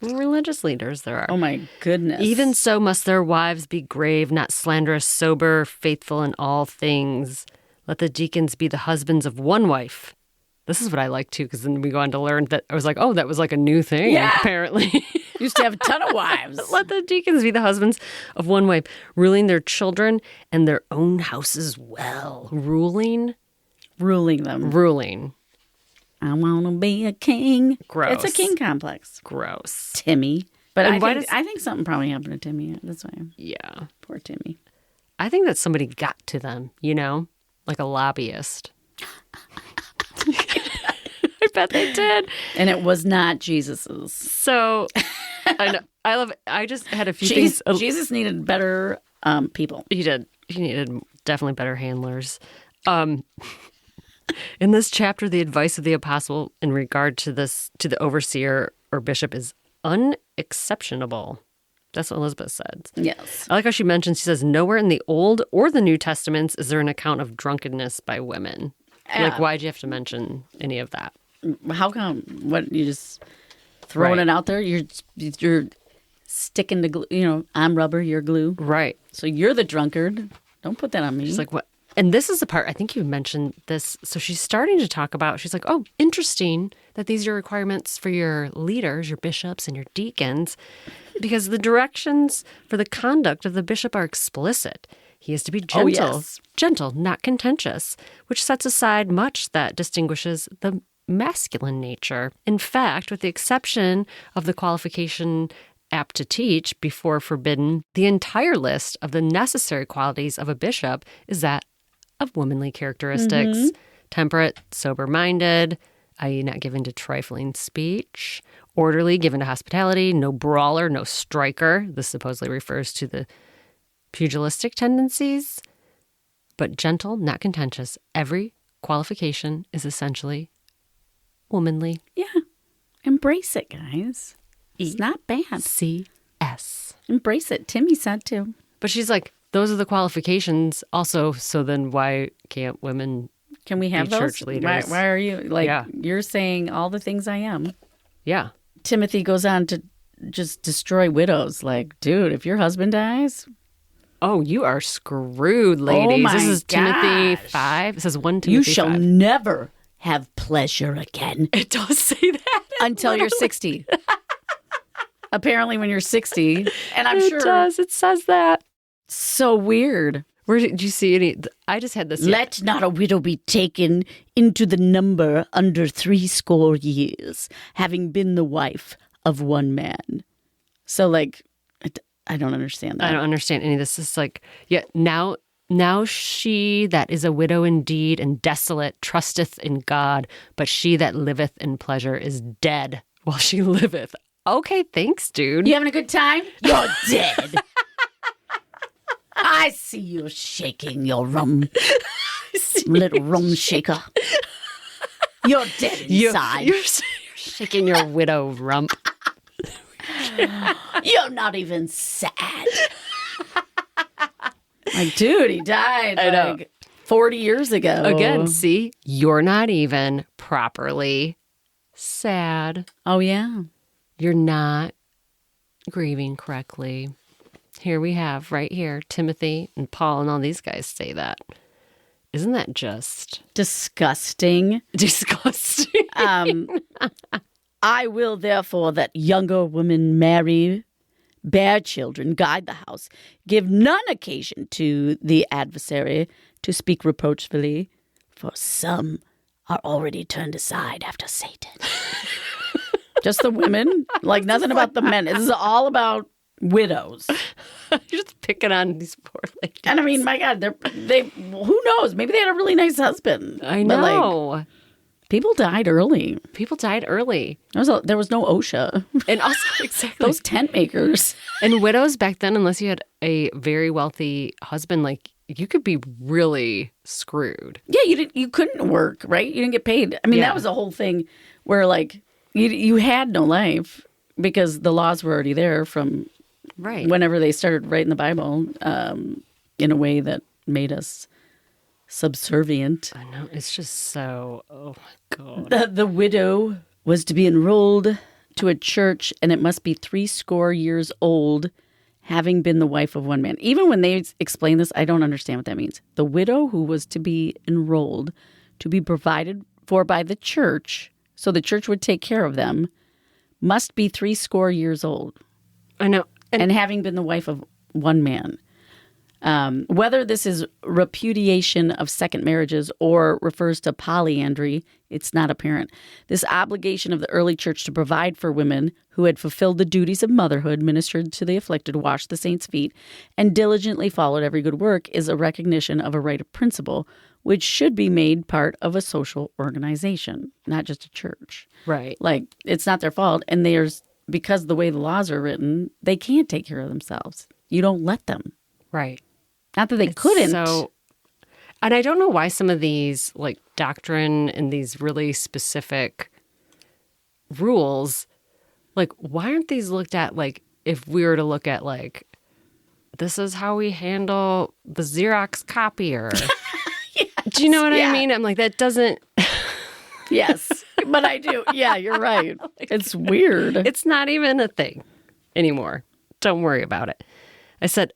religious leaders there are. Oh, my goodness. Even so must their wives be grave, not slanderous, sober, faithful in all things. Let the deacons be the husbands of one wife, This is what I like too, because then we go on to learn that I was like, oh, that was like a new thing, apparently. Used to have a ton of wives. Let the deacons be the husbands of one wife, ruling their children and their own houses well. Ruling them. Ruling. I want to be a king. Gross. It's a king complex. Gross. Timmy. But And I think something probably happened to Timmy. That's why. Yeah. Poor Timmy. I think that somebody got to them, like a lobbyist. I bet they did. And it was not Jesus's. So, I know. I just had a few things. Jesus needed better people. He did. He needed definitely better handlers. In this chapter, the advice of the apostle in regard to the overseer or bishop is unexceptionable. That's what Elizabeth said. Yes. I like how she says, nowhere in the Old or the New Testaments is there an account of drunkenness by women. Like, why'd you have to mention any of that? How come? What, you just throwing it out there? You're sticking to glue. I'm rubber, you're glue. Right. So you're the drunkard. Don't put that on me. She's like, what? And this is the part, I think you mentioned this. So she's starting to talk about, she's like, oh, interesting that these are requirements for your leaders, your bishops and your deacons, because the directions for the conduct of the bishop are explicit. He is to be gentle, gentle, not contentious, which sets aside much that distinguishes the masculine nature. In fact, with the exception of the qualification apt to teach before forbidden, the entire list of the necessary qualities of a bishop is that of womanly characteristics, temperate, sober-minded, i.e. not given to trifling speech, orderly, given to hospitality, no brawler, no striker. This supposedly refers to the pugilistic tendencies, but gentle, not contentious. Every qualification is essentially womanly. Yeah. Embrace it, guys. It's not bad. C.S. Embrace it. Timmy said too. But she's like, those are the qualifications also, so then why can't women Can we have be those? church leaders? Why are you, you're saying all the things I am. Yeah. Timothy goes on to just destroy widows. Like, dude, if your husband dies... Oh, you are screwed, ladies. Oh, this is Timothy gosh. 5. It says 1 Timothy 5. You shall never have pleasure again. It does say that. Until you're 60. Apparently when you're 60. And I'm sure... It does. It says that. So weird. Where did you see any? I just had this. Let not a widow be taken into the number under 60 years, having been the wife of one man. So, like, I don't understand that. I don't understand any of this. It's like, yeah, now she that is a widow indeed and desolate trusteth in God, but she that liveth in pleasure is dead while she liveth. Okay, thanks, dude. You having a good time? You're dead. I see you shaking your rum. Little rum shaker. You're dead inside. You're shaking your widow rump. You're not even sad. Like, dude, he died I know. 40 years ago. Again, see, you're not even properly sad. Oh, yeah. You're not grieving correctly. Here we have, right here, Timothy and Paul and all these guys say that. Isn't that just... disgusting? Disgusting. I will, therefore, that younger women marry, bear children, guide the house, give none occasion to the adversary to speak reproachfully, for some are already turned aside after Satan. Just the women? Like, nothing about the men. This is all about widows. You're just picking on these poor ladies. And I mean, my God, they who knows? Maybe they had a really nice husband. I know. But people died early. People died early. There was no OSHA. And also, exactly. Those tent makers. And widows back then, unless you had a very wealthy husband, like, you could be really screwed. Yeah, you couldn't work, right? You didn't get paid. I mean, that was the whole thing where, like, you had no life because the laws were already there from whenever they started writing the Bible in a way that made us subservient. I know. It's just so, oh my God. The widow was to be enrolled to a church, and it must be 60 years old, having been the wife of one man. Even when they explain this, I don't understand what that means. The widow who was to be enrolled, to be provided for by the church, so the church would take care of them, must be 80 years old. I know. And having been the wife of one man. Whether this is repudiation of second marriages or refers to polyandry, it's not apparent. This obligation of the early church to provide for women who had fulfilled the duties of motherhood, ministered to the afflicted, washed the saints' feet, and diligently followed every good work is a recognition of a right of principle, which should be made part of a social organization, not just a church. Right. Like, it's not their fault. And because the way the laws are written, they can't take care of themselves. You don't let them. Right. Not that they couldn't. And I don't know why some of these, like, doctrine and these really specific rules, like, why aren't these looked at, like, if we were to look at, like, this is how we handle the Xerox copier. Yes, do you know what I mean? I'm like, that doesn't... Yes, but I do. Yeah, you're right. It's weird. It's not even a thing anymore. Don't worry about it. I said,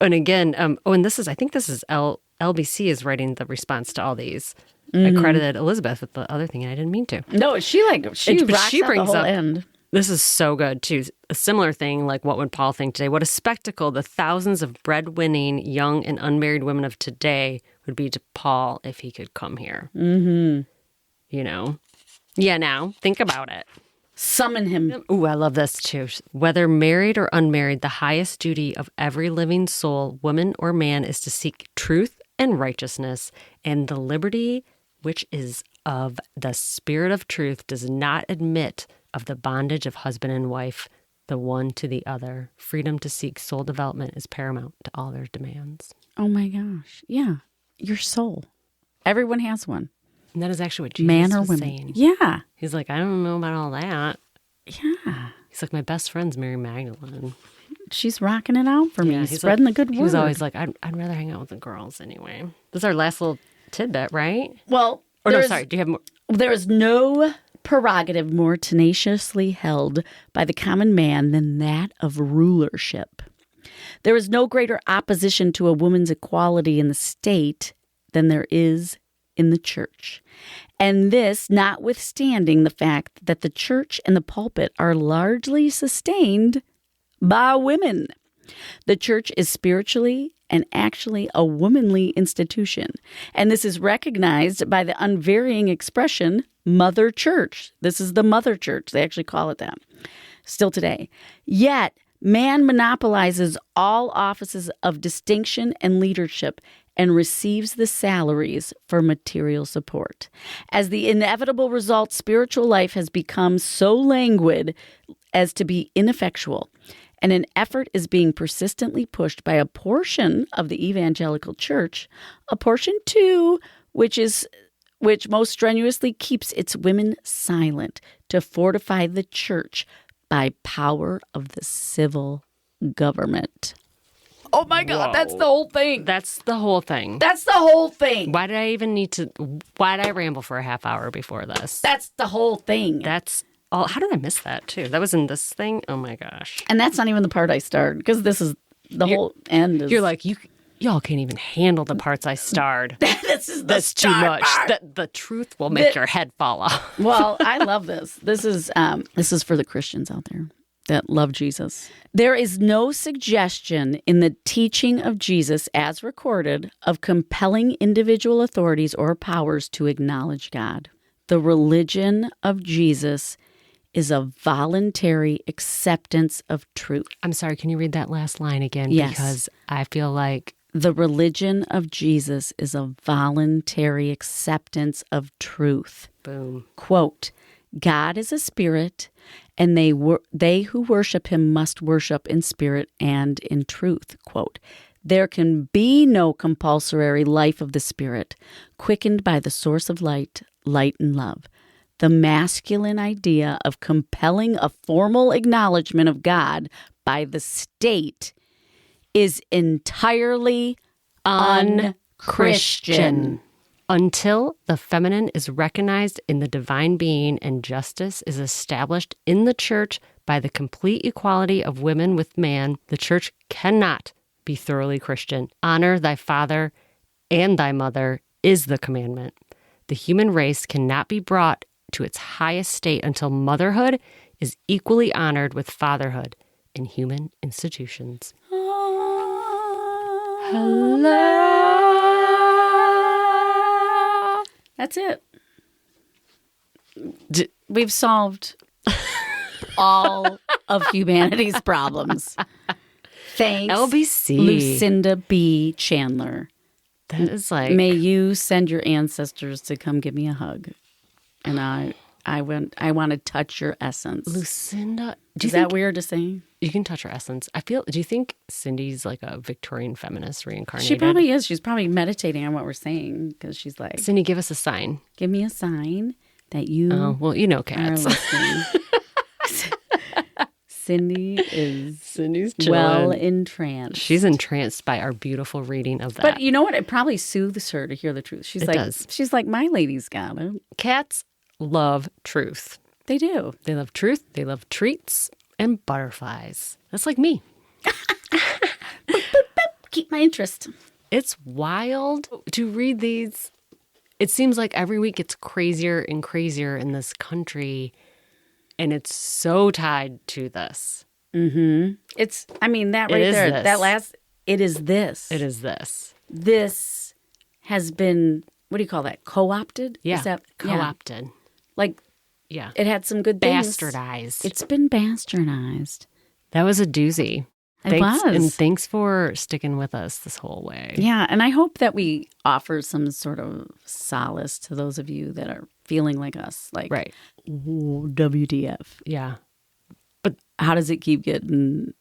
and again, and I think this is LBC is writing the response to all these. I credited Elizabeth with the other thing, and I didn't mean to. No, she rocks out the whole end. This is so good, too. A similar thing, like what would Paul think today? What a spectacle the thousands of breadwinning young and unmarried women of today would be to Paul if he could come here. Mm-hmm. You know? Yeah, now, think about it. Summon him. Ooh, I love this too. Whether married or unmarried, the highest duty of every living soul, woman or man, is to seek truth and righteousness, and the liberty which is of the spirit of truth does not admit of the bondage of husband and wife, the one to the other. Freedom to seek soul development is paramount to all their demands. Oh my gosh. Yeah. Your soul. Everyone has one. And that is actually what Jesus Man or was women. saying. Yeah. He's like, I don't know about all that. Yeah. He's like, my best friend's Mary Magdalene. She's rocking it out for me. He's spreading like, the good word. He was always like, I'd rather hang out with the girls anyway. This is our last little tidbit, right? Well, or no, sorry. Do you have more? There is no prerogative more tenaciously held by the common man than that of rulership. There is no greater opposition to a woman's equality in the state than there is in the church. And this notwithstanding the fact that the church and the pulpit are largely sustained by women. The church is spiritually and actually a womanly institution. And this is recognized by the unvarying expression, Mother Church. This is the Mother Church. They actually call it that still today. Yet, man monopolizes all offices of distinction and leadership and receives the salaries for material support. As the inevitable result, spiritual life has become so languid as to be ineffectual, and an effort is being persistently pushed by a portion of the evangelical church, a portion too, which most strenuously keeps its women silent, to fortify the church by power of the civil government. Oh my God, Whoa. that's the whole thing. That's the whole thing. That's the whole thing. Why did I ramble for a half hour before this? That's the whole thing. That's all. How did I miss that too? That was in this thing? Oh my gosh. And that's not even the part I starred, because this is the whole end. You're like, y'all can't even handle the parts I starred. That's too much. The truth will make your head fall off. Well, I love this. This is for the Christians out there that love Jesus. There is no suggestion in the teaching of Jesus as recorded of compelling individual authorities or powers to acknowledge God. The religion of Jesus is a voluntary acceptance of truth. I'm sorry, can you read that last line again? Yes. Because I feel like... The religion of Jesus is a voluntary acceptance of truth. Boom. Quote, God is a spirit, and they who worship him must worship in spirit and in truth. Quote, there can be no compulsory life of the spirit, quickened by the source of light and love. The masculine idea of compelling a formal acknowledgement of God by the state is entirely unchristian. Until the feminine is recognized in the divine being and justice is established in the church by the complete equality of women with man, the church cannot be thoroughly Christian. Honor thy father and thy mother is the commandment. The human race cannot be brought to its highest state until motherhood is equally honored with fatherhood in human institutions. Hello. That's it. We've solved all of humanity's problems. Thanks, LBC. Lucinda B. Chandler. That is like... May you send your ancestors to come give me a hug. And I want to touch your essence. Lucinda... Is that weird to say? You can touch her essence. Do you think Cindy's like a Victorian feminist reincarnated? She probably is. She's probably meditating on what we're saying because she's like... Cindy, give us a sign. Give me a sign that you... Oh, well, you know cats. Cindy's well entranced. She's entranced by our beautiful reading of that. But you know what? It probably soothes her to hear the truth. She's She's like, my lady's got it. Cats love truth. They do. They love truth. They love treats and butterflies. That's like me. Keep my interest. It's wild to read these. It seems like every week it's crazier and crazier in this country. And it's so tied to this. Mm-hmm. It is this. This has been, what do you call that? Co-opted? Yeah. Is that, co-opted. Yeah. Like, yeah. It had some good things. Bastardized. It's been bastardized. That was a doozy. It was. And thanks for sticking with us this whole way. Yeah, and I hope that we offer some sort of solace to those of you that are feeling like us. Like, right. WTF. Yeah. But how does it keep getting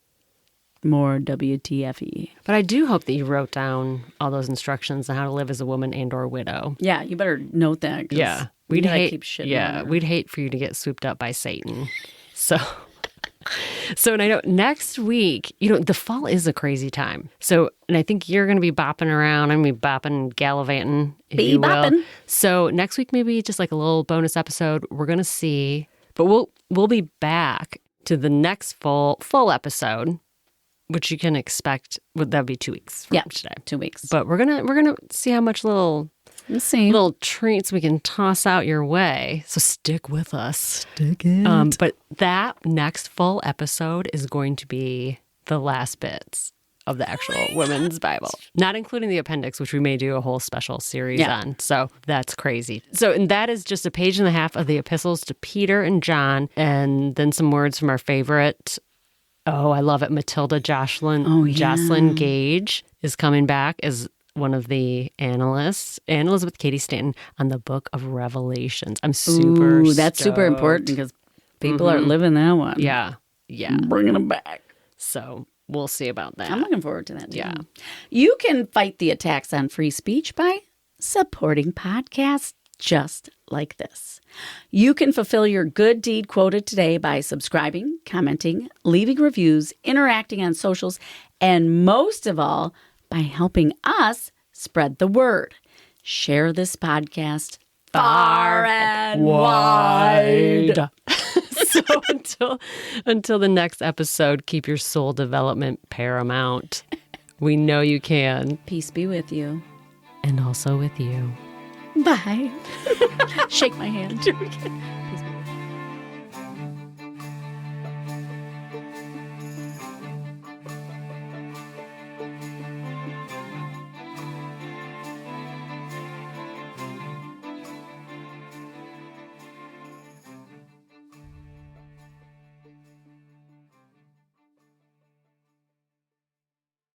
more WTF-y? But I do hope that you wrote down all those instructions on how to live as a woman and or widow. Yeah, you better note that. Yeah. We'd hate for you to get swooped up by Satan. So and I know next week, the fall is a crazy time. So, and I think you're going to be bopping around. I'm going to be bopping, gallivanting, if you will. Bopping. So next week, maybe just like a little bonus episode. We're going to see, but we'll be back to the next full episode, which you can expect. That'd be 2 weeks from today. 2 weeks. But we're gonna see how much little treats we can toss out your way. So stick with us. Stick it. But that next full episode is going to be the last bits of the actual Women's Bible, not including the appendix, which we may do a whole special series on. So that's crazy. So, and that is just a page and a half of the epistles to Peter and John, and then some words from our favorite. Oh, I love it. Matilda Jocelyn Gage is coming back as one of the analysts, and Elizabeth Cady Stanton on the Book of Revelations. I'm super stoked. That's super important because people are living that one. Yeah. Bringing them back. So we'll see about that. I'm looking forward to that, too. Yeah. You can fight the attacks on free speech by supporting podcasts just like this. You can fulfill your good deed quoted today by subscribing, commenting, leaving reviews, interacting on socials, and most of all, by helping us spread the word. Share this podcast far and wide. So until the next episode, keep your soul development paramount. We know you can. Peace be with you. And also with you. Bye. Shake my hand. Peace be